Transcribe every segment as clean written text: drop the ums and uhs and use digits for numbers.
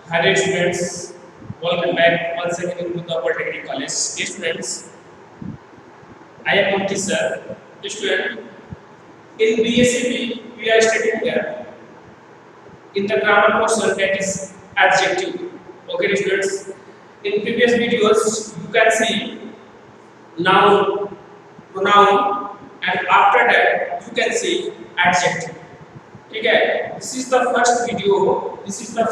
Hi dear students, welcome back once again in Buddha Polytechnic College. Dear students, I am Ankit sir. Dear student, in BSc we are studying here in the grammar portion that is adjective. Okay dear students, in previous videos you can see noun, pronoun and after that you can see adjective. ठीक है, this is the first video that this is the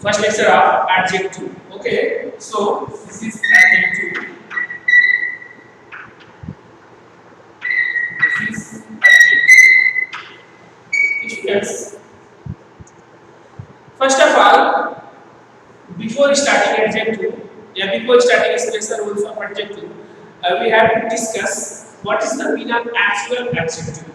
first lecture of adjective. Okay, so this is adjective. This is adjective. Students, first of all, before starting adjective, before starting special rules of adjective, we have to discuss what is the meaning of actual adjective.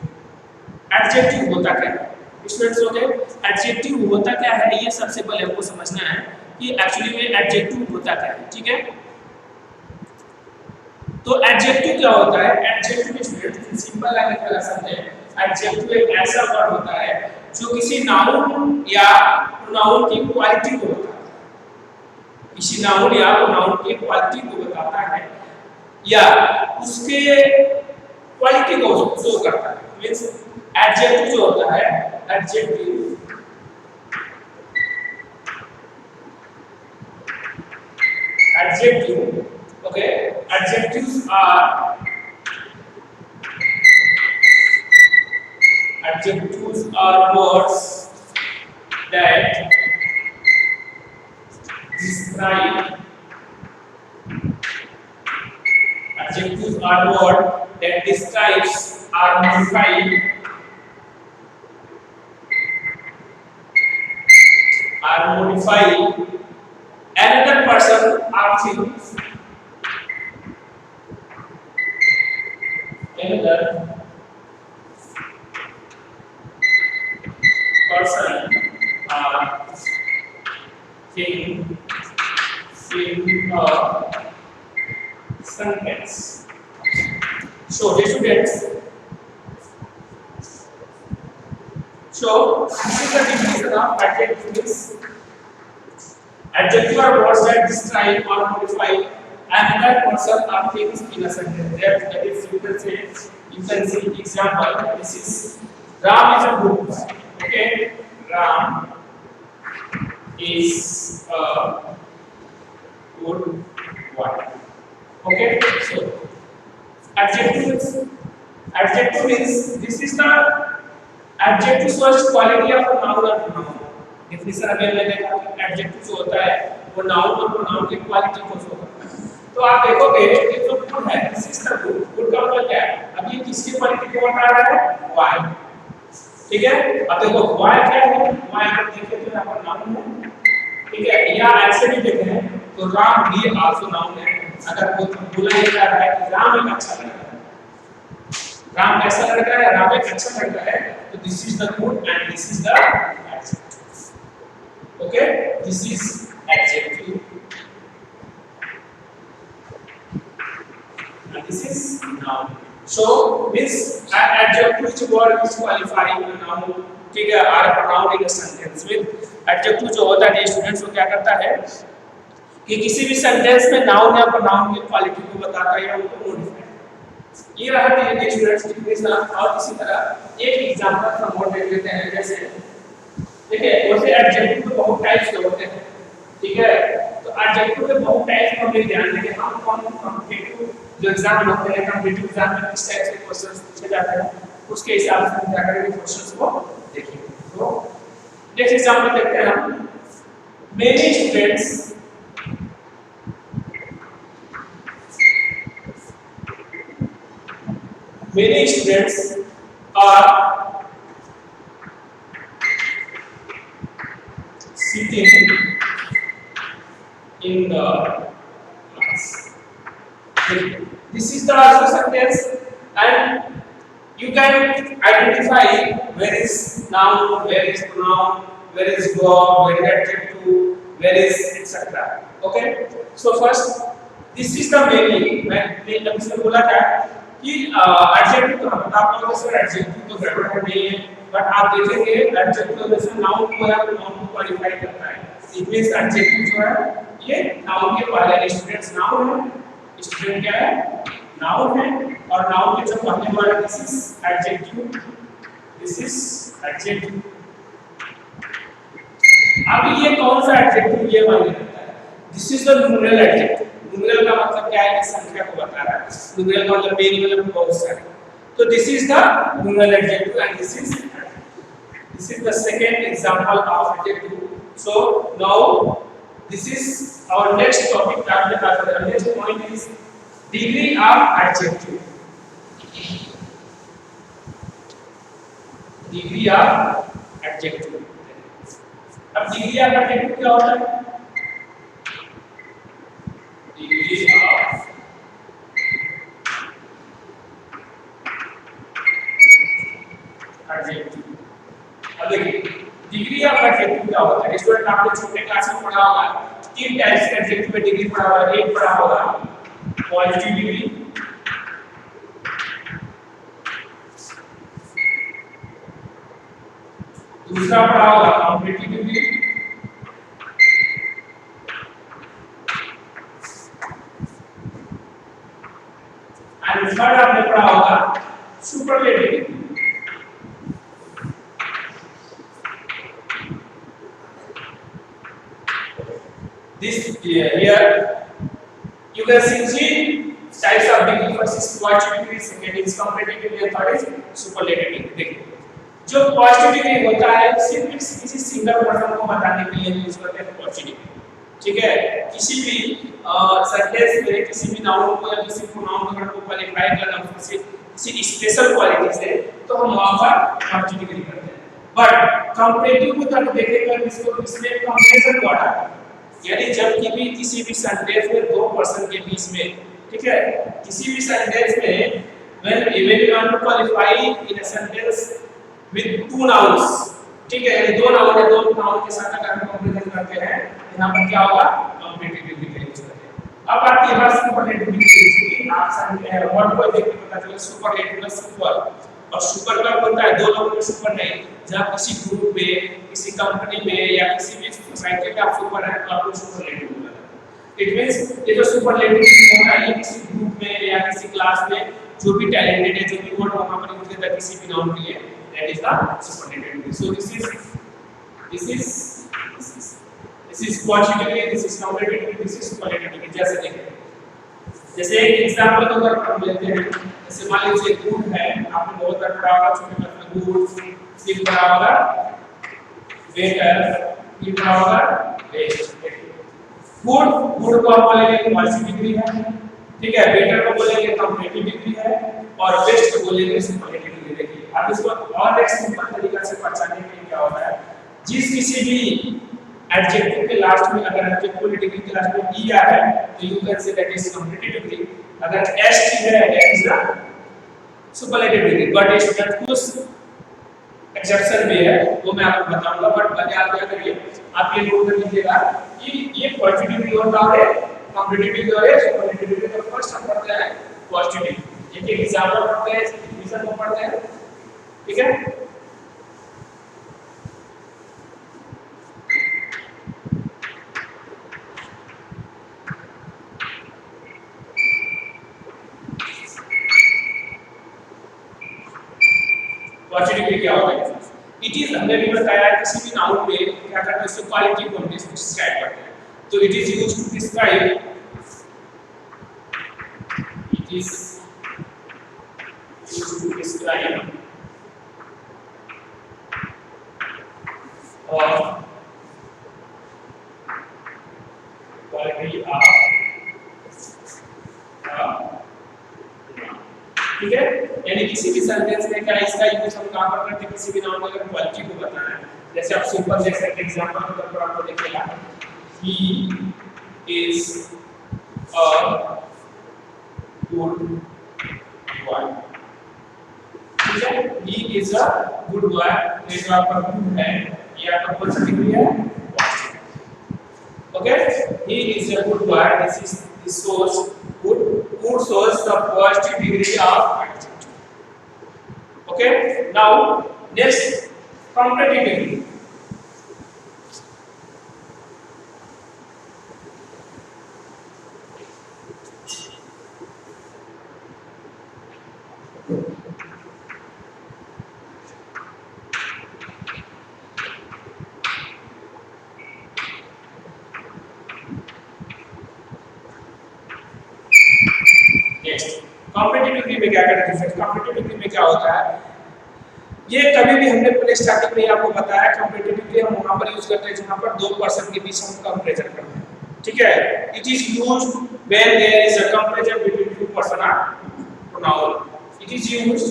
Adjective होता क्या है students हो गए adjective होता क्या है ये सबसे पहले हमको समझना है कि एक्चुअली में एडजेक्टिव होता क्या है ठीक है तो एडजेक्टिव क्या होता है एडजेक्टिव स्टूडेंट सिंपल लैंग्वेज में समझें एडजेक्टिव एक ऐसा वर्ड होता है जो किसी नाउन या प्रोनाउन की क्वालिटी को बताता है किसी नाउन या प्रोनाउन की क्वालिटी को बताता है या उसके क्वालिटी को शो करता है मींस एडजेक्टिव जो होता है adjective okay adjectives are words that describe adjectives are word that describes or modify another person or things another person or thing in a sentence. So dear students, so this is the definition of adjectives. Adjective are words that describe or modify another person or things in a sentence. That is, you can see example. This is Ram is a good boy. Okay, Ram is a good boy. Okay, so adjective is this is the adjective first quality of a noun or pronoun. Definition अभी हमने देखा कि adjective जो होता है वो noun और pronoun की क्वालिटी को शो करता है तो आप देखोगे कि जो गुड है दिस इज द गुड का मतलब क्या है अब ये किसकी क्वालिटी को बता रहा है वाई ठीक है अब देखो वाई क्या है वाई अगर देखें तो यहाँ पर नाउन है ठीक है या ऐसे भी देखें तो राम भी आल्सो नाउन है अगर कोई बोला जा रहा है कि राम एक अच्छा लड़का है राम कैसा लड़का है राम एक अच्छा लड़का है तो this is the good and this is the okay this is adjective and this is noun so this adjective which word is qualifying a noun ठीक है और pronoun in a sentence with adjective जो होता है students को क्या करता है कि किसी भी सेंटेंस में नाउन या प्रोनाउन की क्वालिटी को बताता है या उनको मॉडिफाई ये रहा है स्टूडेंट्स डिफिनेशन और इसी तरह एक एग्जांपल हम और देख लेते हैं जैसे देखिए वैसे एडजेक्टिव के बहुत टाइप्स के होते हैं ठीक है तो एडजेक्टिव के बहुत टाइप्स को हमें ध्यान देंगे हम कौन कॉम्पिटिटिव जो एग्जाम होते हैं कॉम्पिटिटिव एग्जाम में किस टाइप के क्वेश्चंस पूछे जाते हैं उसके हिसाब से हम क्या करेंगे क्वेश्चंस को देखेंगे तो नेक्स्ट एग्जांपल देखते हैं हम many students are sitting in the class. This is the also sentence and you can identify where is noun, where is pronoun, where is verb, where is adjective, where is etc. Okay. So first this is the many मैं अभी से बोला था कि adjective तो हम आप लोगों से एडजेक्टिव तो गड़बड़ नहीं है, बट आप देखेंगे एडजेक्टिव में से नाउन को या नाउन को क्वालिफाई करता है। इट मींस एडजेक्टिव जो है ये नाउन के पहले स्टूडेंट्स नाउन है, स्टूडेंट क्या है नाउन है, और नाउन के जो पहले वाला this is adjective, this is adjective. अब ये कौन सा एडजेक्टिव ये मायने रखता है, this is the numeral adjective. Numeral का मतलब क्या है कि संख्या को बता रहा है, न्यूमरल का मतलब मेनी मतलब बहुत सारे, तो this is the numeral adjective and this is the second example of adjective. So now this is our next topic that the next point is degree of adjective, degree of adjective. अब degree of adjective क्या होता है, degree of adjective. अब देखिए degree of adjective क्या होता है, student आपने छोटे क्लास में पढ़ा होगा, तीन टाइप्स के एडजेक्टिव में डिग्री पढ़ा होगा। एक पढ़ा होगा पॉजिटिव डिग्री, दूसरा पढ़ा होगा कॉम्पलेटिव डिग्री, एंड थर्ड आपने पढ़ा होगा superlative degree. This here you can see three types of degree. First is positive degree, second is comparative degree, and third is superlative degree. देखिए जो पॉजिटिव डिग्री होता है सिर्फ किसी सिंगल पर्सन को बताने के लिए यूज करते हैं पॉजिटिव, ठीक है। किसी भी सेंटेंस में किसी भी नाउन को या किसी प्रोनाउन को अगर को क्वालिफाई करना है किसी स्पेशल क्वालिटी से तो हम वहां पर पॉजिटिव डिग्री करते हैं। बट कंपैरेटिव को तब देखेंगे इसको इसमें कंपैरिजन वर्ड आता है, यानी जब भी किसी भी सेंटेंस में दो पर्सन के बीच में, ठीक है, किसी भी सेंटेंस में when you want to qualify in a sentence with two nouns, ठीक है, यानी दो नाउन है, दो नाउन के साथ अगर हम कंपैरिजन करते हैं यहाँ पर क्या होगा कंपैरेटिव डिग्री का यूज करते हैं। अब बात ये है सुपरलेटिव डिग्री की, आप वर्ड को देख के पता चला सुपरलेटिव का सुपर, और सुपर का होता है दो लोगों में सुपर नहीं, जहाँ किसी ग्रुप में किसी कंपनी में या किसी भी सोसाइटी में आप सुपर है तो आपको सुपरलेटिव बोला जाता है। इट मींस ये जो सुपरलेटिव होता है ये किसी ग्रुप में या किसी क्लास में जो भी टैलेंटेड है, जो भी वर्ड वहां पर यूज होता है किसी भी नाउन के लिए, that is the superlative degree. So this is positive degree, this is comparative degree, this is superlative degree. जैसे देखिए, जैसे एक एग्जांपल को अगर हम लेते हैं, जैसे मान लीजिए गुड है, आपने बहुत बार पढ़ा होगा छोटे क्लास में, गुड, फिर पढ़ा होगा बेटर, फिर पढ़ा होगा बेस्ट। गुड को आप बोलेंगे पॉजिटिव डिग्री है, ठीक है, बेटर को बोलेंगे कंपैरेटिव डिग्री है, और बेस्ट को बोलेंगे सुपरलेटिव डिग्री। देखिए अब इसको और एक सिंपल तरीका से पहचानने के लिए क्या होता है, जिस किसी भी एडजेक्टिव के लास्ट में अगर एडजेक्टिव डिग्री के लास्ट में ई आ रहा है तो you can say that is comparative degree, अगर एस टी है that is the superlative degree. But student कुछ एक्सेप्शन भी है वो मैं आपको बताऊंगा, बट पहले आप क्या करिए, आप ये नोट कर लीजिएगा कि ये पॉजिटिव डिग्री होता है, कंपैरेटिव डिग्री और सुपरलेटिव डिग्री। तो फर्स्ट हम पढ़ते हैं पॉजिटिव डिग्री, एक एग्जांपल पढ़ते हैं, डिफिनेशन को पढ़ते हैं, ठीक है। पॉजिटिव डिग्री क्या होता है, इट इज, हमने भी बताया किसी भी नाउन में क्या करते हैं उसको क्वालिटी को डिस्क्राइब करते हैं, तो it is used to describe, it is used to describe और क्वालिटी ऑफ, ठीक है, यानी किसी भी सेंटेंस में क्या इसका यूज हम कहां पर करते हैं, किसी भी नाउन का क्वालिटी को बताना है। जैसे आप सिंपल देख सकते हैं एग्जांपल के तौर पर आपको दिखेगा he is a good boy, ठीक है, he is a good boy, ये जो आपका गुड है ये आपका कौन सा डिग्री है, okay, he is a good boy, this is this shows good who shows the positive degree of adjective. Okay, now next comparative degree. Next competitive degree में क्या करते हैं? कॉम्पिटिटिव डिग्री में क्या होता है? ये कभी भी हमने पहले स्टार्टिंग में आपको बताया कॉम्पिटिटिव डिग्री हम वहां पर यूज करते हैं जहां पर दो पर्सन के बीच हम कंपैरिजन करते हैं, ठीक है? It is used when there is a comparison between two person or pronoun. It is used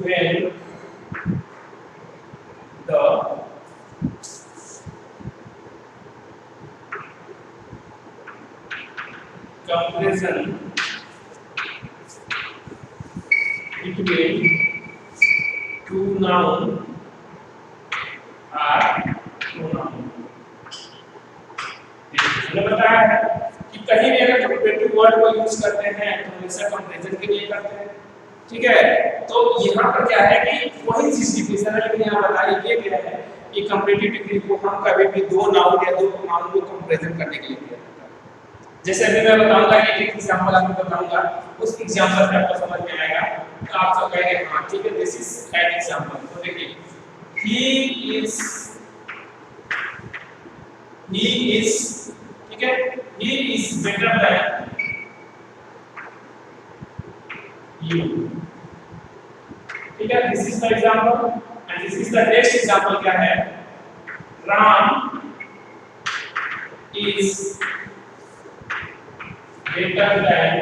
when the comparison between two noun are pronoun। हमने बताया है कि कहीं भी अगर कंपैरेटिव वर्ड को यूज करते हैं तो हमेशा कंपैरिजन के लिए करते हैं, ठीक है? तो यहाँ पर क्या है कि वही चीज डिफिनेशन है, लेकिन यहाँ बताया गया है कि कंपैरेटिव डिग्री को हम कभी भी दो नाउन या दो प्रोनाउन को कंपैरिजन करने के लिए किया जाता है। जैसे अभी मैं बताऊंगा एक एग्जांपल आपको बताऊंगा, उस एग्जांपल से आपको समझ में आएगा तो आप सब कहेंगे हां ठीक है दिस इज एन एग्जांपल। तो देखिए ही इज ठीक है, he is better than you, ठीक है? This is the example and this is the next example क्या है? Ram is better than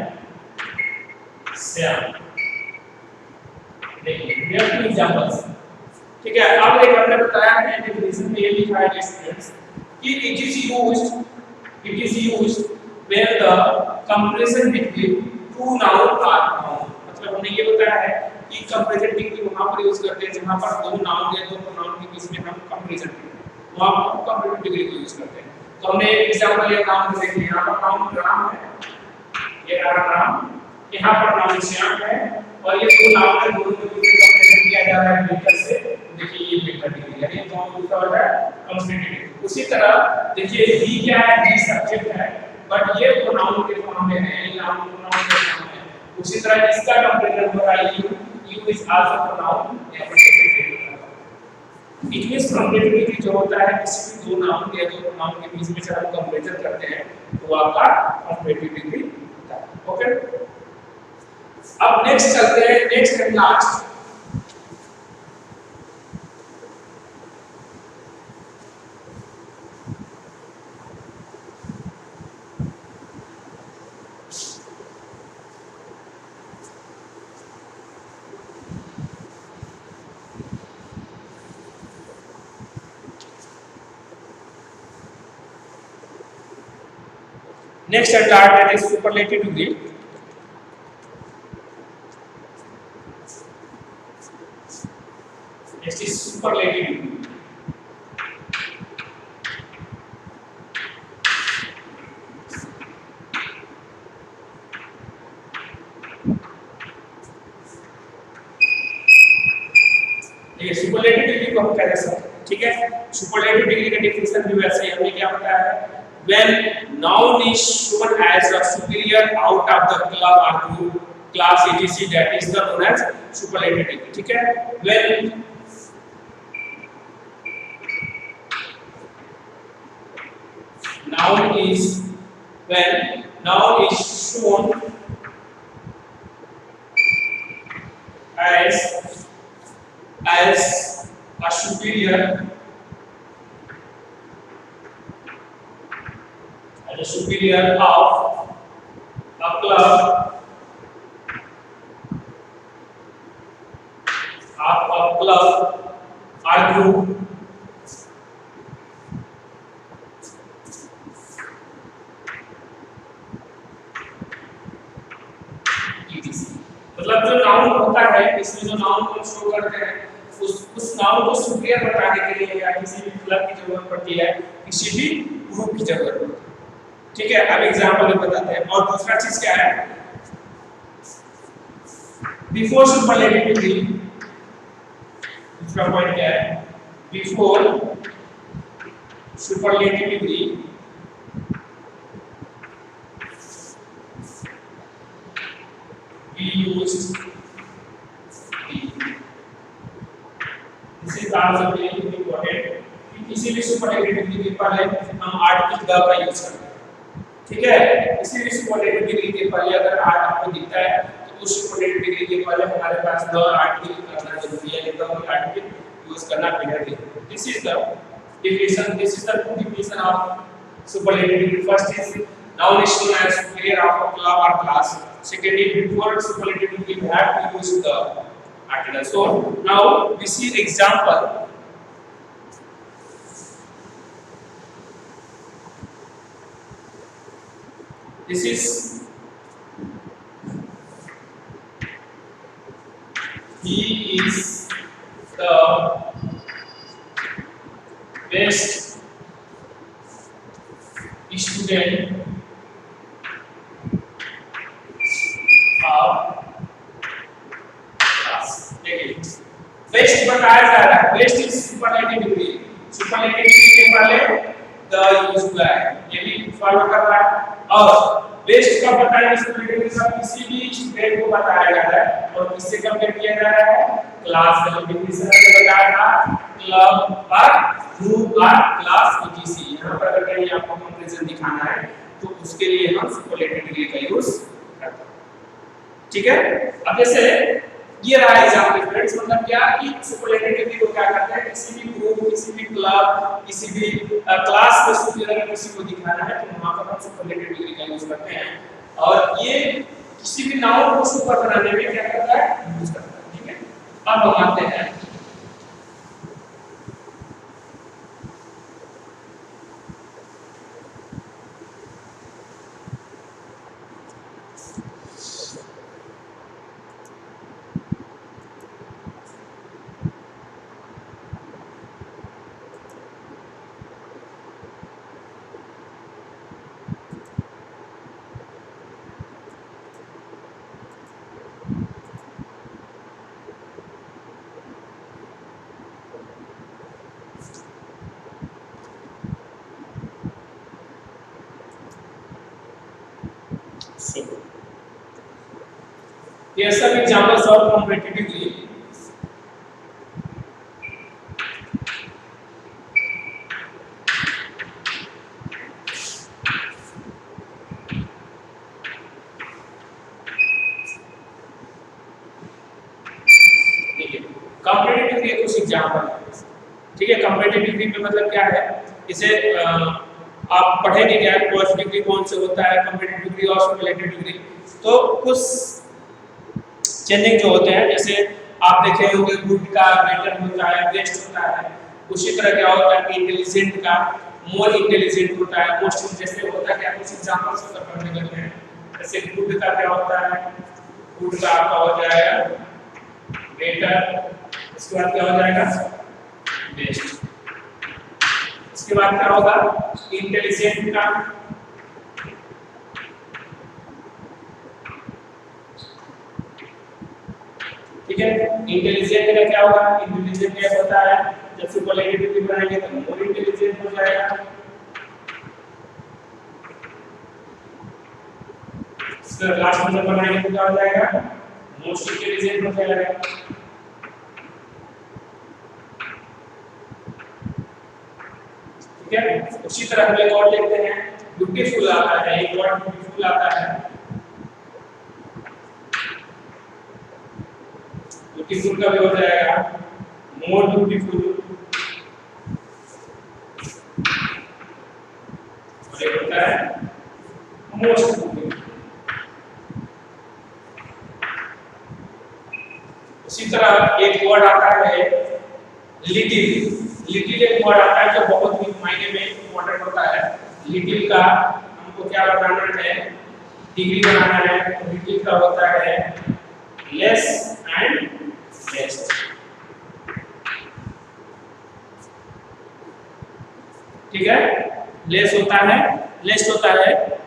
Shyam. देखिए ये टू एग्जांपल्स, ठीक है? अब एक हमने बताया है डेफिनेशन में ये लिखा है स्टूडेंट्स कि it is used when the comparison between two noun are found. मतलब हमने ये बताया है कि कंपैरिजन डिग्री वहां पर यूज करते हैं जहां पर दो नाउन या दो प्रोनाउन के बीच में हम कंपैरिजन करते हैं, वहां पर हम कंपैरिजन डिग्री को यूज करते हैं। तो हमने एक एग्जांपल ये नाउन देखिए, यहां पर नाउन राम है, ये राम, यहां पर नाउन श्याम है और ये दो नाउन है, दोनों के बीच में कंपैरिजन किया जा रहा है बेटर से। देखिए ये बेटर डिग्री यानी दोनों दूसरा हो रहा है कंपैरिजन डिग्री। उसी तरह देखिए ही क्या है? ही सब्जेक्ट है बट ये प्रोनाउन के फॉर्म में है, ये नाउन प्रोनाउन के फॉर्म में है। उसी तरह इसका कंपैरिजन हो रहा है यू इज आल्सो प्रोनाउन या इट मींस कंपैरेटिव डिग्री जो होता है किसी भी दो नाउन या दो प्रोनाउन के बीच में जब हम कंपैरिजन करते हैं तो आपका कंपैरेटिव डिग्री होता है। ओके, अब नेक्स्ट चलते हैं, next and last next and last that is superlative degree। next is superlative degree। ये सुपरलेटिव डिग्री को हम कह सकते हैं, ठीक है? सुपरलेटिव डिग्री का डेफिनेशन भी वैसे ही हमने क्या बताया है? when noun is shown as a superior out of the club or group class etc that is the known as superlative degree, ठीक है? when noun is shown as a superior of a club or group मतलब जो noun होता है इसमें जो noun को show करते हैं उस नाउन को सुपीरियर बताने के लिए या किसी भी क्लब की जरूरत पड़ती है, किसी भी ग्रुप की जरूरत पड़ती है। ठीक है, अब एग्जांपल में बताते हैं। और दूसरा चीज क्या है, बिफोर सुपरलेटिव डिग्री, दूसरा पॉइंट क्या है, before superlative degree we used this is also very important कि किसी भी सुपरलेटिव डिग्री के पहले हम आर्टिकल द का यूज करते हैं। ठीक है, किसी भी सुपरलेटिव डिग्री के पहले अगर आर्ट आपको दिखता है तो उस सुपरलेटिव डिग्री के पहले हमारे पास द आर्टिकल करना जरूरी है, द आर्टिकल यूज करना बेहतर है। This is the definition, this is the definition of superlative degree. First is noun is known as superior of a club or class. Second is before superlative degree we have to use the article. So now we see example. This is he is the best student of class. देखिए best बताया जा रहा है, best is superlative degree, superlative degree के पहले the use हुआ है, ये भी फॉलो कर रहा है। और बेस्ट कब बताया, सुपरलेटिव डिग्री का किसी भी स्टूडेंट को बताया जा रहा है और किससे कंपेयर किया जा रहा है, क्लास का। डिफिनेशन में बताया था क्लब और ग्रुप और क्लास ईटीसी। यहां पर अगर कहीं आपको कंपैरिजन दिखाना है तो उसके लिए हम सुपरलेटिव डिग्री का यूज करते हैं। ठीक है, अब जैसे ये रहा एग्जांपल फ्रेंड्स, मतलब क्या कि सुपरलेटिव डिग्री को क्या करते हैं, किसी भी ग्रुप, किसी भी क्लब, किसी भी क्लास में सुपीरियर किसी को दिखाना है तो वहां पर हम सुपरलेटिव डिग्री का यूज करते हैं। और ये किसी भी नाउन को सुपर बनाने में क्या करता है, यूज करता है। ठीक है, अब हम आते हैं Here are some examples of comparative degree. Comparative degree के कुछ एग्जांपल है। ठीक है, कंपैरेटिव डिग्री में मतलब क्या है, इसे आप पढ़ेंगे क्या, फर्स्ट डिग्री कौन से होता है, कंपैरेटिव डिग्री और सुपरलेटिव डिग्री। तो कुछ चेंजिंग जो होते हैं, जैसे आप देखे होंगे गुड का बेटर होता है, बेस्ट होता है। उसी तरह क्या होता है कि इंटेलिजेंट का मोर इंटेलिजेंट होता है, मोस्ट जैसे होता है क्या, कुछ एग्जांपल्स से पढ़ने लगे हैं। जैसे गुड का क्या होता है, गुड का आपका हो जाएगा बेटर, इसके बाद क्या हो जाएगा बेस्ट, इसके बाद क्या होगा इंटेलिजेंट का, ठीक है। इंटेलिजेंट का क्या होगा, इंटेलिजेंट क्या होता है, जब सुपरलेटिव डिग्री बनाएंगे तो मोर इंटेलिजेंट हो जाएगा। इसका लास्ट में बनाएंगे तो क्या हो जाएगा मोस्ट इंटेलिजेंट हो जाएगा। ठीक है, उसी तरह हम एक और देखते हैं, ब्यूटीफुल आता है, एक वर्ड ब्यूटीफुल आता है। ब्यूटीफुल का भी हो जाएगा मोर ब्यूटीफुल, और एक होता है मोस्ट ब्यूटीफुल। उसी तरह एक वर्ड आता है लिटिल, लिटिल एक वर्ड आता है जो बहुत ही मायने में इंपॉर्टेंट होता है। लिटिल का हमको क्या बनाना है, डिग्री बनाना है, तो लिटिल का होता है लेस एंड बेस्ट। ठीक है, लेस होता है, लेस होता है।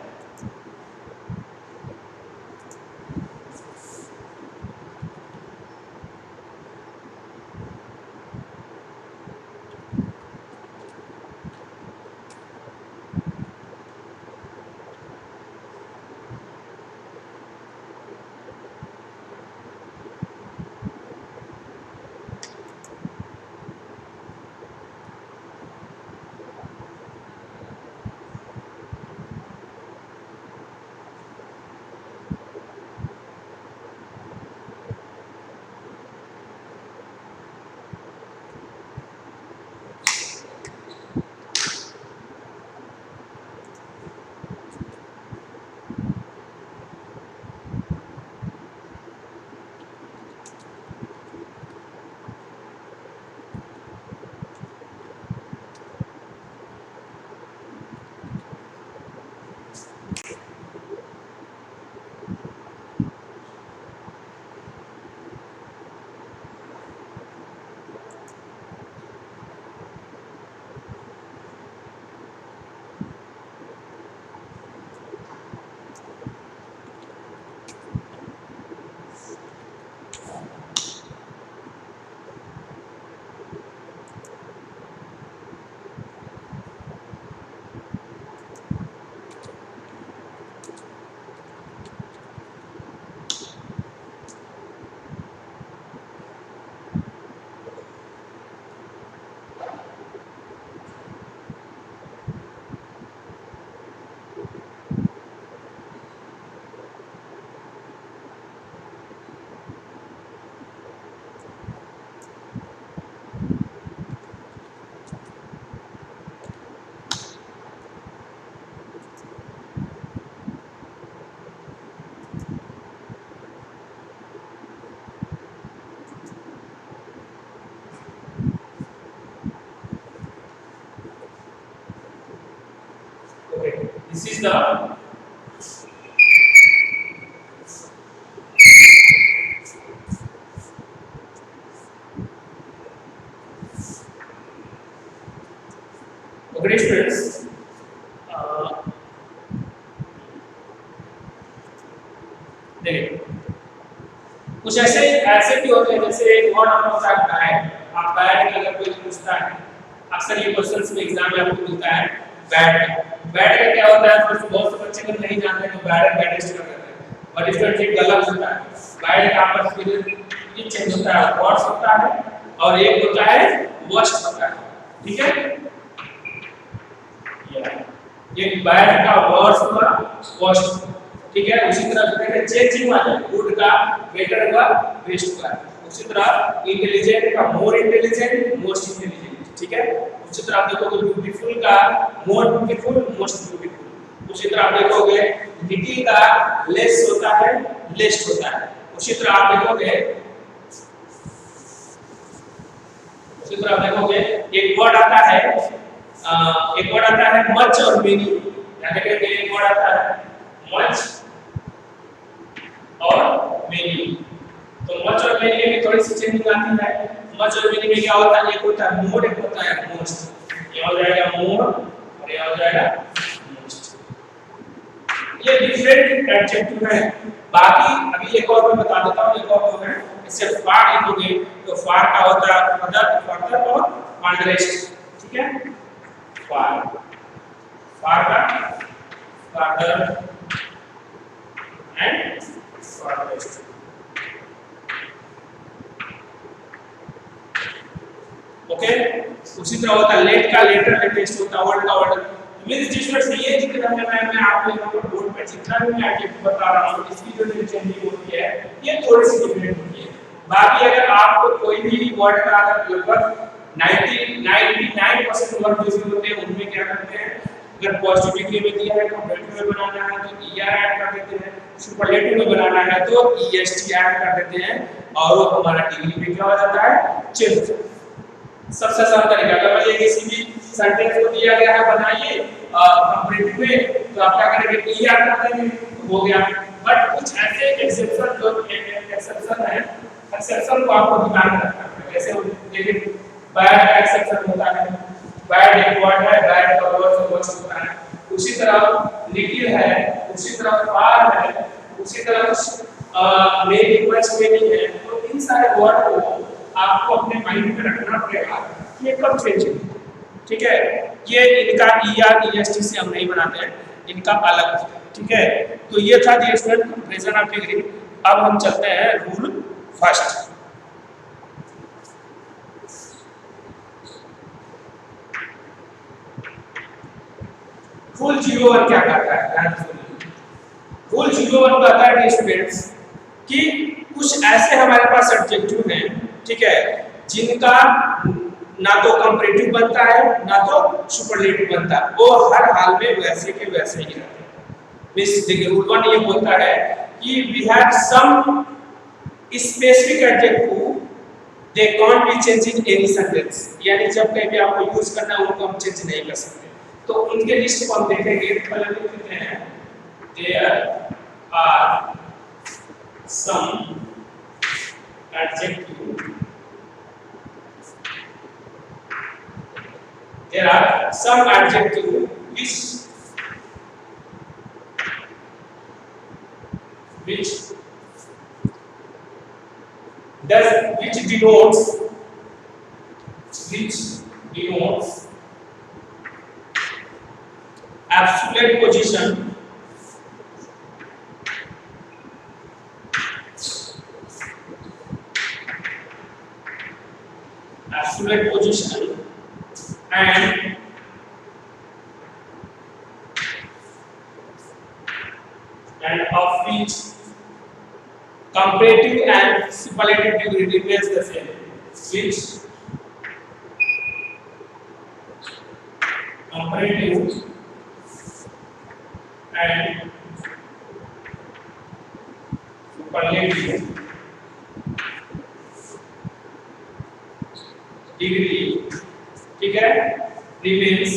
This is the okay students. देखिए कुछ ऐसे भी होते हैं, जैसे एक वर्ड होता है बैड। आप बैड अगर कोई पूछता है, अक्सर ये क्वेश्चंस में एग्जाम में आपको मिलता है बैड। बैड का क्या होता है, तो बहुत से बच्चे अगर नहीं जानते तो बैड एंड बैडेस्ट कर देते हैं, बट स्टूडेंट ये गलत होता है। बैड का आपस में ये चेंज होता है, वर्ड्स होता है और एक होता है वर्स्ट होता है, ठीक है। ये बैड का वर्स्ट हुआ, वर्स्ट, ठीक है। उसी तरह देखिए चेंजिंग वाला गुड का बेटर हुआ, बेस्ट हुआ। उसी तरह इंटेलिजेंट का मोर इंटेलिजेंट, मोस्ट इंटेलिजेंट, ठीक है। उसी तरह आप देखोगे ब्यूटीफुल का मोर ब्यूटीफुल, मोस्ट ब्यूटीफुल। उसी तरह आप देखोगे लिटिल का लेस होता है, लेस्ट होता है। उसी तरह आप देखोगे एक वर्ड आता है मच और मेनी। याद रखिए एक वर्ड आता है मच और मेनी। तो मच और मेनी में थोड़ी सी चेंजिंग आती है। मच और मेनी में क्या होता है, एक होता है मोर, एक होता है मोस्ट। ये हो जाएगा मोर और ये हो जाएगा मोस्ट। ये डिफरेंट एडजेक्टिव है। बाकी अभी एक और मैं बता देता हूं, एक और जो है इससे फार लिखोगे तो फार का होता है फर्दर और फर्दरेस्ट, ठीक है। फार का फर्दर एंड फर्दरेस्ट। ओके, उसी तरह होता है लेट का लेटर लेटेस्ट होता है, वर्ड का वर्ड। मींस जिसमें ये जितना मैं आपको यहां पर बोर्ड पे जितना भी मैं एडजेक्टिव बता रहा हूं, इसकी जो चेंजिंग होती है ये थोड़ी सी डिफरेंट होती है। बाकी अगर आपको कोई भी वर्ड का अगर लगभग 99% वर्ड जो होते हैं उनमें क्या करते हैं, अगर पॉजिटिव डिग्री में दिया है कंपेरेटिव में बनाना है तो ईआर ऐड कर देते हैं, सुपरलेटिव में बनाना है तो ईएसटी ऐड कर देते हैं और वो हमारा डिग्री में क्या हो जाता है, चेंज। सबसे आसान तरीका, अगर मैं ये किसी भी सेंटेंस को दिया गया है बनाइए कंपेरेटिव में, तो आप क्या करेंगे ईआर कर देंगे, हो गया। बट कुछ ऐसे एक्सेप्शन है, एक्सेप्शन को आपको ध्यान रखना है। जैसे देखिए बैड का एक्सेप्शन होता है, बैड एक वर्ड है, बैड का वर्ड से वर्ड होता है। उसी तरह लिटिल है, उसी तरह फार है, उसी तरह मेरी मच मेनी है। तो इन सारे वर्ड को आपको अपने माइंड में रखना पड़ेगा कि ये कब चेंज है। ठीक है, ये इनका ER EST से हम नहीं बनाते हैं, इनका अलग है। ठीक है, तो ये था dear student comparison of degree. अब हम चलते हैं रूल फर्स्ट। रूल 01 क्या कहता है? रूल 01 कहता है डियर स्टूडेंट्स कि कुछ ऐसे हमारे पास एडजेक्टिव हैं, ठीक है, जिनका ना तो कंपैरेटिव बनता है ना तो सुपरलेटिव बनता है, वो हर हाल में वैसे के वैसे ही रहते हैं। मिस देखिए रूल 1 ये बोलता है कि we have some specific adjective they can't be change in any sentence, यानी जब कहीं भी आपको यूज करना है उनको हम चेंज नहीं कर सकते। तो उनके लिस्ट को हम देखेंगे। पहले लिखते हैं there are some adjective, there are some adjective which denotes absolute position and of which comparative and superlative degree remains the same, which comparative and superlative degree, ठीक है, remains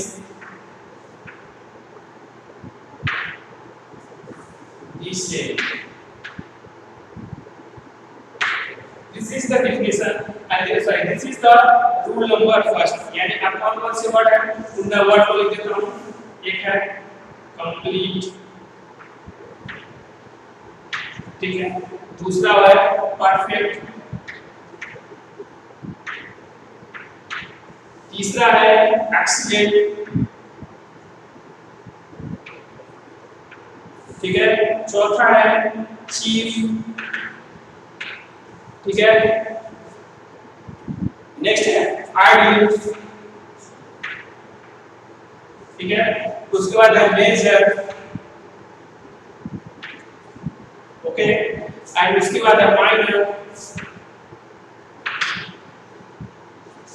the same. This is the definition and this is the rule number first, यानी आप कौन से word है उनका word को लिख देता हूँ। एक है complete, ठीक है, दूसरा है परफेक्ट, तीसरा है एक्सीलेंट, ठीक है, चौथा है चीफ, ठीक है, नेक्स्ट है आइडियल, ठीक है, उसके बाद है मेजर, ओके, एंड उसके बाद है माइनर,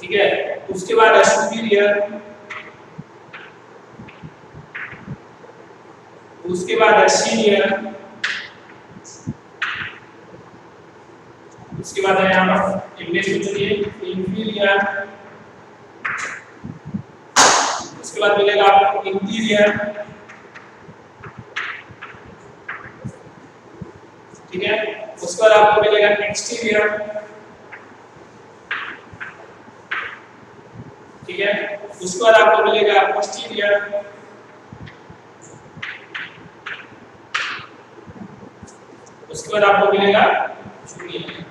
ठीक है, उसके बाद है सुपीरियर, उसके बाद है सीनियर, उसके बाद है यहाँ पर इंग्लिश में चलिए इंफीरियर, उसके बाद मिलेगा आपको इंटीरियर, ठीक है, उसके बाद आपको मिलेगा एक्सटीरियर, ठीक है, उसके बाद आपको मिलेगा पोस्टीरियर, उसके बाद आपको मिलेगा junior.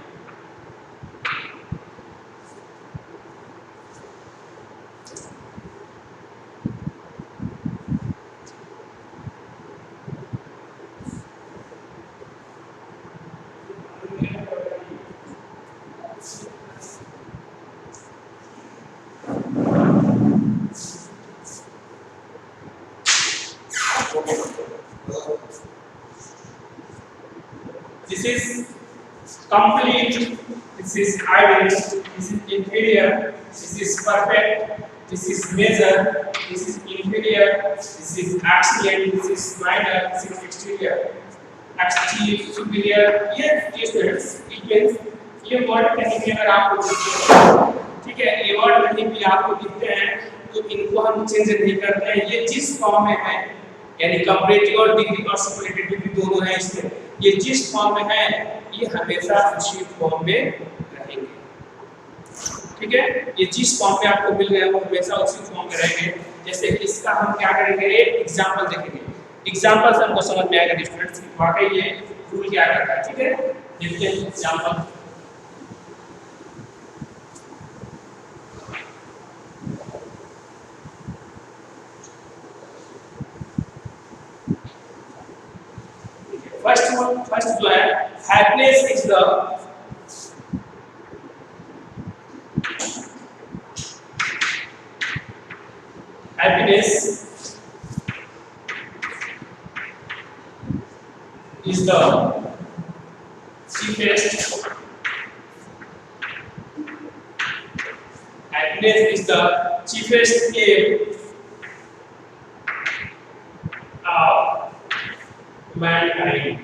This is complete, this is ideal, this is inferior, this is perfect, this is measure, this is inferior, this is excellent, this is minor, this is exterior, exterior, superior। ये students इक्वेंस ये word कहीं भी अगर आपको दिखते हैं, ठीक है, ये वर्ड कहीं भी आपको दिखते हैं तो इनको हम चेंज नहीं करते हैं। ये जिस फॉर्म में है, यानी कंपैरेटिव और डिग्री और सुपरलेटिव डिग्री दोनों है इसमें, ये जिस फॉर्म में है ये हमेशा उसी फॉर्म में रहेंगे। ठीक है, ये जिस फॉर्म में आपको मिल गए वो हमेशा उसी फॉर्म में रहेंगे। जैसे कि इसका हम क्या करेंगे, एक एग्जांपल देखेंगे, एग्जांपल से हमको समझ में आएगा स्टूडेंट्स कि वाकई ये रूल क्या करता है। ठीक है, देखते हैं एग्जांपल। फर्स्ट जो है, happiness is the happiness is the cheapest happiness is the cheapest aim of mankind।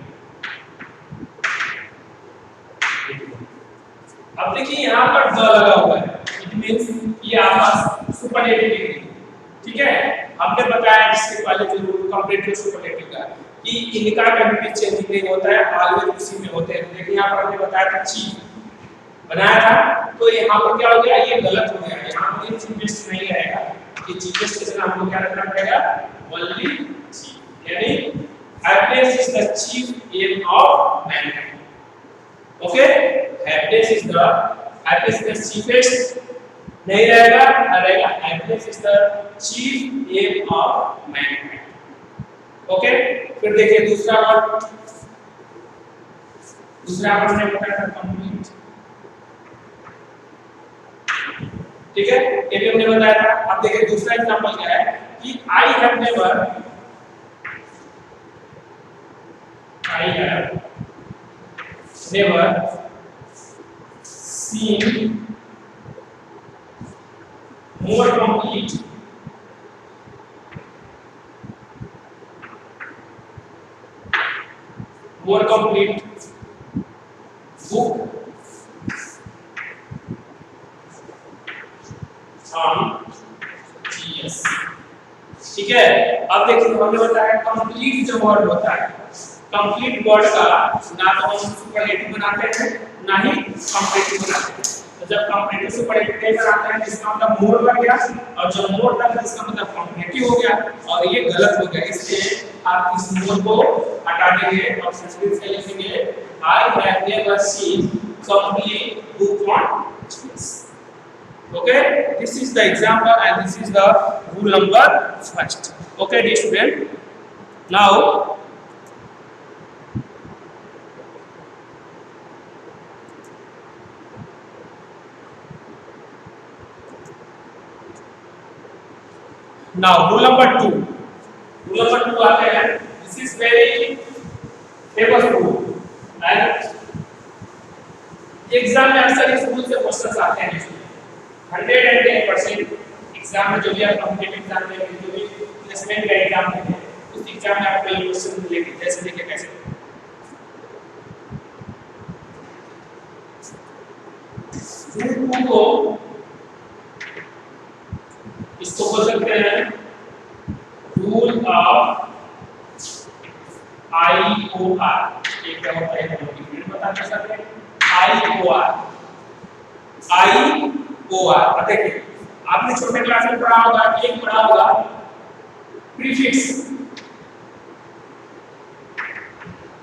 अब देखिए यहाँ पर द लगा हुआ है, इट मींस ये आपका सुपरलेटिव डिग्री। ठीक है, हमने बताया इसके पहले जो रूल कंपैरेटिव सुपरलेटिव का कि इनका कभी भी चेंज नहीं होता है, ऑलवेज उसी में होते हैं। देखिए यहाँ पर हमने बताया था चीफ बनाया था, तो यहाँ पर क्या हो गया, ये गलत हो गया। यहाँ पर ये चीफेस्ट नहीं रहेगा, ये चीफेस्ट के साथ हमको क्या रखना पड़ेगा, ओनली चीफ, यानी happiness is the chief aim of mankind. Okay, happiness is the chiefest नहीं रहेगा, रहेगा happiness is the chief aim of mankind. Okay, फिर देखिए दूसरा वर्ड, दूसरा वर्ड ने बताया था कंप्लीट। ठीक है, ये भी हमने बताया था। अब देखिए दूसरा एग्जांपल क्या है कि I have never seen more complete book on GS। ठीक है, अब देखिए हमने बताया कंप्लीट जो वर्ड होता है, कंप्लीट वर्ड का ना तो हम सुपरलेटिव बनाते हैं ना ही कंपैरेटिव बनाते हैं। तो जब कंपैरेटिव सुपरलेटिव नहीं बनाते हैं इसका मतलब मोर लग गया, और जब मोर लग गया इसका मतलब कंपैरेटिव हो गया, और ये गलत हो गया। इसलिए आप इस मोर को हटा देंगे और सेंटेंस में लिखेंगे I have never seen complete book on GS। Okay, this is the example and this is the rule number first। Okay dear student, now rule number 2, rule number 2 आते हैं। this is very famous rule and exam में अक्सर इस rule से questions आते हैं। 110% exam में जो भी आप कॉम्पिटिटिव एग्जाम में जो भी प्लेसमेंट का एग्जाम देते हैं उस एग्जाम में आपको ये क्वेश्चन मिलेंगे। जैसे देखिए कैसे, रूल 2 को इसको बोल सकते हैं रूल ऑफ IOR। ये क्या होता है हम डिफरेंट बता सकते हैं। IOR देखिए आपने छोटे क्लास में पढ़ा होगा, एक पढ़ा होगा प्रीफिक्स,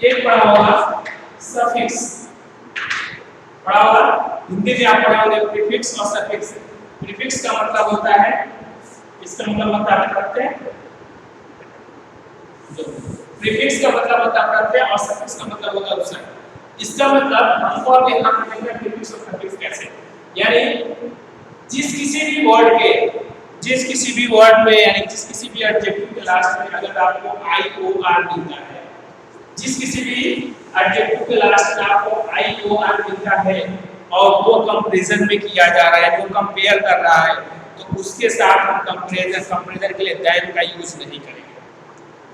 एक पढ़ा होगा सफिक्स, पढ़ा होगा। हिंदी में आप पढ़े होंगे प्रीफिक्स और सफिक्स। प्रीफिक्स का मतलब होता है, इसका मतलब होता है प्रत्यय, प्रीफिक्स का मतलब होता है प्रत्यय और सफिक्स का मतलब होता है उपसर्ग। इसका मतलब हमको अब यहाँ पे प्रीफिक्स और सफिक्स कैसे, यानी जिस किसी भी वर्ड में यानी जिस किसी भी एडजेक्टिव के लास्ट में अगर आपको IOR मिलता है, जिस किसी भी एडजेक्टिव के लास्ट में आपको IOR मिलता है और वो कंपैरिजन में किया जा रहा है, वो कंपेयर कर रहा है, तो उसके साथ हम कंपैरिजन के लिए दैन का यूज नहीं करेंगे।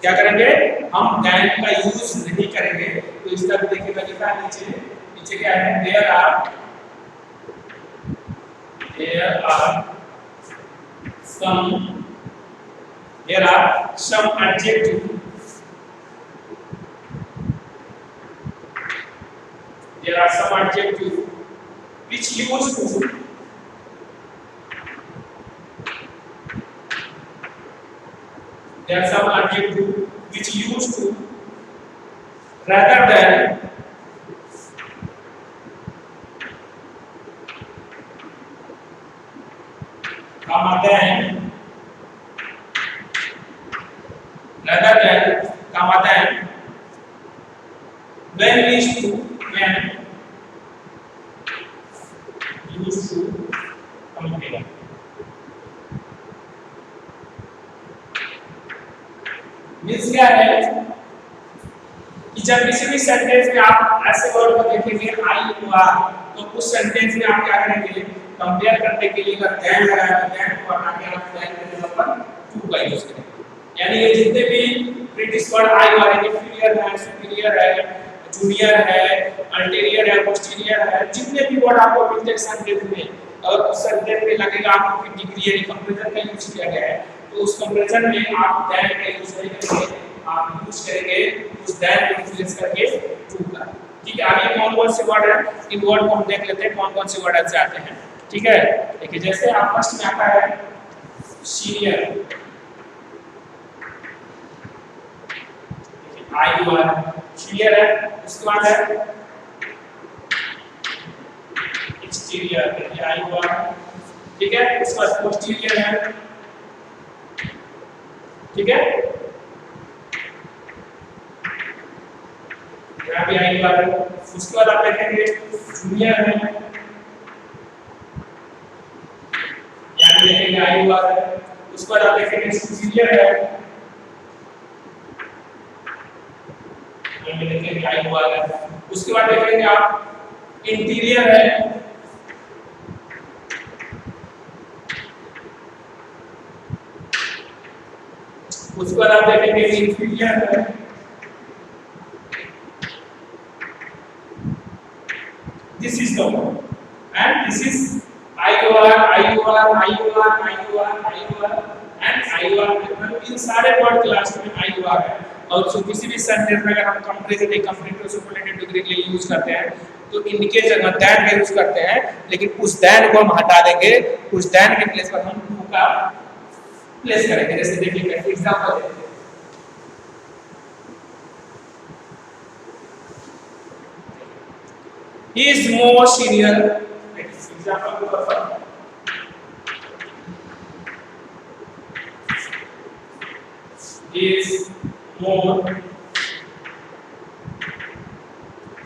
क्या करेंगे, हम दैन का यूज नहीं करेंगे। तो इस तरह देखिएगा लिखा नीचे क्या है, there are some adjective which used to there are some adjective which used to rather than comma then rather than comma then when used to when used to compare means क्या है कि जब किसी भी सेंटेंस में आप ऐसे word को देखेंगे आई यू आर तो उस सेंटेंस में आप क्या करेंगे कंपेयर करने के लिए अगर देन लगाया तो देन को हटा के आप देन के जगह पर टू का यूज करेंगे यानी ये जितने भी British word I U R inferior है सुपीरियर है जूनियर है अल्टीरियर है पोस्टीरियर है जितने भी वर्ड आपको मिलते हैं सेंटेंस में और उस सेंटेंस में लगेगा आपको कि डिग्री यानी कंपैरिजन का यूज किया गया है तो उस कंपैरिजन में आप दैन का यूज करेंगे आप यूज करेंगे उस दैन को यूज करके टू का ठीक है आगे कौन कौन से वर्ड है इन वर्ड को हम देख लेते हैं कौन कौन से वर्ड ऐसे आते हैं ठीक है देखिए जैसे आप फर्स्ट में आता है senior I U R senior है उसके बाद है एक्सटीरियर ये आई यू आर ठीक है उसके बाद पोस्टीरियर है ठीक है यहाँ भी आई बार उसके बाद आप देखेंगे जूनियर है यहाँ भी देखेंगे आई बार उसके बाद आप देखेंगे सुपीरियर है यहाँ भी देखेंगे आई बार उसके बाद देखेंगे आप इंटीरियर है उसके बाद आप देखेंगे इंफीरियर है this is the one and this is IUR IUR IUR IUR IUR and IUR इन सारे वर्ड क्लास में IUR है और जो किसी भी सेंटेंस में अगर हम कंपैरिजन या कंपैरेटिव सुपरलेटिव डिग्री के लिए यूज करते हैं तो इनके जगह दैन का यूज करते हैं लेकिन उस दैन को हम हटा देंगे उस दैन के प्लेस पर हम टू का प्लेस करेंगे जैसे देखिए एग्जांपल देखिए he is more senior example के तौर पर he is more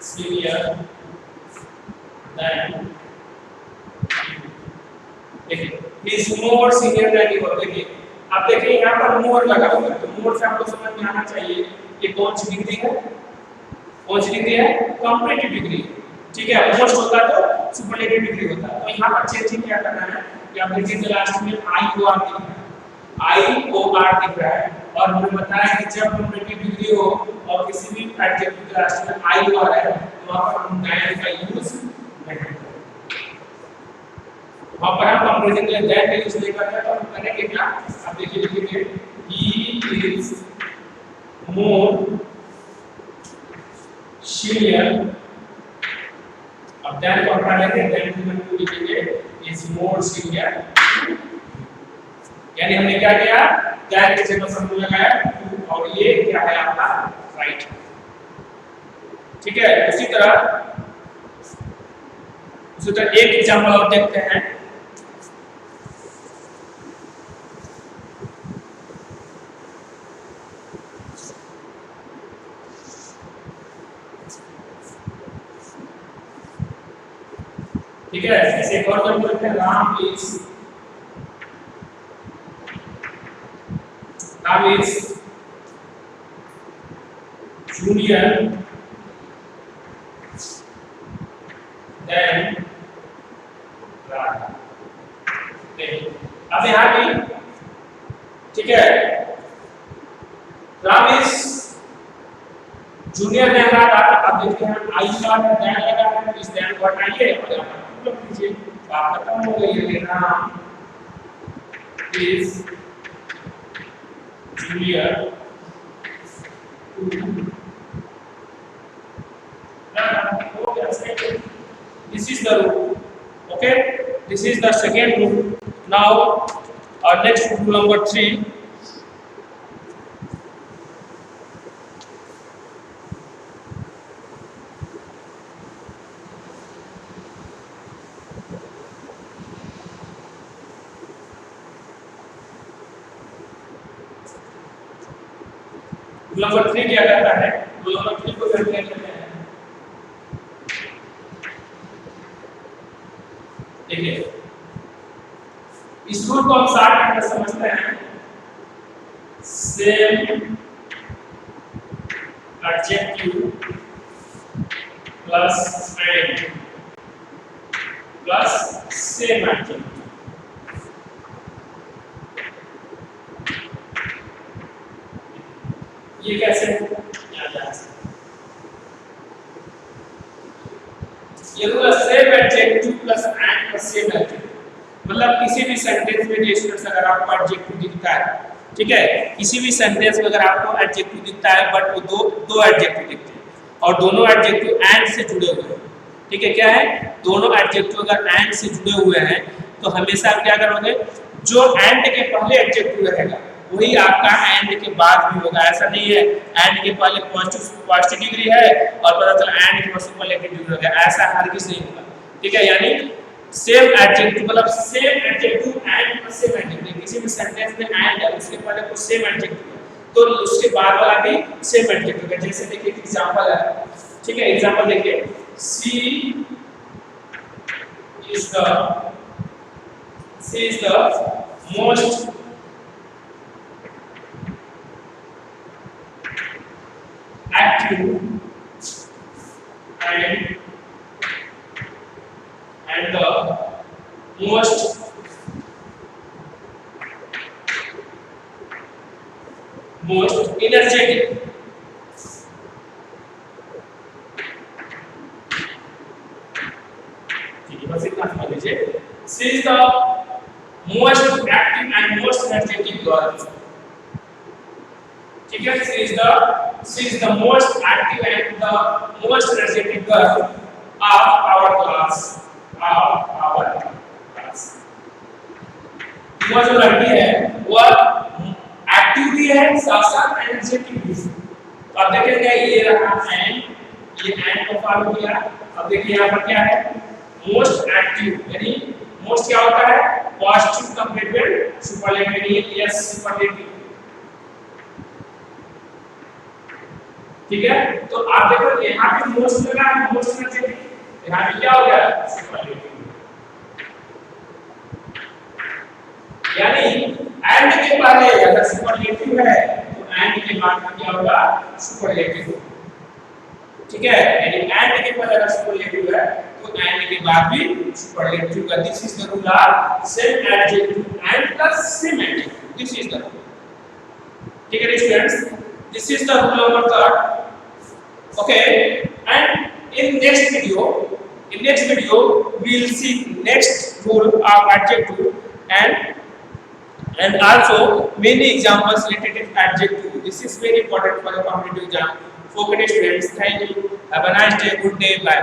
senior than देखिए he is more senior than you देखिए आप देखिए यहाँ पर मोर लगा हुआ है तो मोर से आपको समझ में आना चाहिए ये कौन सी डिग्री है कौन सी डिग्री है कंपैरेटिव डिग्री ठीक है मोस्ट होता तो सुपरलेटिव डिग्री होता तो यहाँ पर चेंजिंग क्या करना है कि आप देखिए लास्ट में आई ओ आर दिख रहा है आई ओ आर दिख रहा है और हमने बताया कि जब कंपैरेटिव डिग्री हो और किसी भी एडजेक्टिव के लास्ट में आई ओ आर है तो वहाँ पर हम दैन का यूज नहीं करेंगे वहाँ पर हम कंपैरिजन के लिए दैन का यूज नहीं करते तो हम करेंगे क्या आप देखिए लिखेंगे ही इज मोर सीनियर अब दैन को हटा लेंगे दैन को लिखेंगे इज मोर सीनियर यानी हमने क्या किया दैन के जगह पर हमने लगाया और ये क्या है आपका राइट ठीक है उसी तरह एक एग्जांपल और देखते हैं ठीक है ऐसे एक और एग्जांपल देखते हैं Ram is junior than Radha अब यहाँ भी ठीक है Ram is junior than Radha अब देखते हैं आई का देन लगा है इस देन को हटाइए और यहाँ पर मतलब कीजिए बात खत्म हो गई है Ram is junior this is the rule okay this is the second rule now our next rule number 3 rule number 3 क्या करता है, रूल नंबर 3 को हम क्या कहते हैं, देखिए इस रूल को हम शॉर्ट में समझते हैं, same adjective plus and plus same adjective. ये कैसे याद आ सकता है, ये rule same adjective plus and plus same adjective, मतलब किसी भी सेंटेंस में स्टूडेंट्स अगर आपको एडजेक्टिव दिखता है, ठीक है, किसी भी सेंटेंस में अगर आपको एडजेक्टिव दिखता है बट वो दो एडजेक्टिव दिखते हैं और दोनों एडजेक्टिव एंड से जुड़े हुए हैं, ठीक है, क्या है, दोनों एडजेक्टिव अगर एंड से जुड़े हुए हैं तो हमेशा आप क्या करोगे, जो एंड के पहले एडजेक्टिव रहेगा वही आपका एंड के बाद भी होगा। ऐसा नहीं है एंड के पहले पॉजिटिव डिग्री है और पता चला एंड के बाद सुपरलेटिव डिग्री हो गया, ऐसा हरगिज नहीं होगा, ठीक है। यानी सेम एडजेक्टिव मतलब same adjective and plus same adjective, किसी भी सेंटेंस में एंड है उसके पहले कुछ सेम एडजेक्टिव है तो उसके बाद वाला भी सेम एडजेक्टिव है। जैसे देखिए एग्जांपल है, ठीक है, एग्जांपल देखिए, she is the most active and the most energetic, ठीक है, बस इतना समझ लीजिए, she is the most active and most energetic girl, ठीक है, she is the most active and the most energetic girl of our class, वो जो लड़की है वो एक्टिव भी है साथ साथ एनर्जेटिक भी है। तो आप देखेंगे ये रहा एंड, ये एंड को फॉलो किया। अब देखिए यहाँ पर क्या है, मोस्ट एक्टिव, यानी मोस्ट क्या होता है, positive complement superlative, yes superlative, ठीक है। तो आप देखो यहाँ पे मोस्ट लगा है, मोस्ट एनर्जेटिक, यहाँ पे क्या हो गया, सुपरलेटिव, यानी एंड के पहले अगर सुपरलेटिव है तो एंड के बाद में क्या होगा, सुपरलेटिव, ठीक है। यानी एंड के पहले अगर सुपरलेटिव है तो एंड के बाद भी सुपरलेटिव का, this is the rule of same adjective and plus same adjective, this is the rule, ठीक है students, this is the rule number 3, okay. And in next video we will see next rule of adjective and also many examples related to adjective. This is very important for the competitive exam. Focus students, thank you, have a nice day, good day, bye.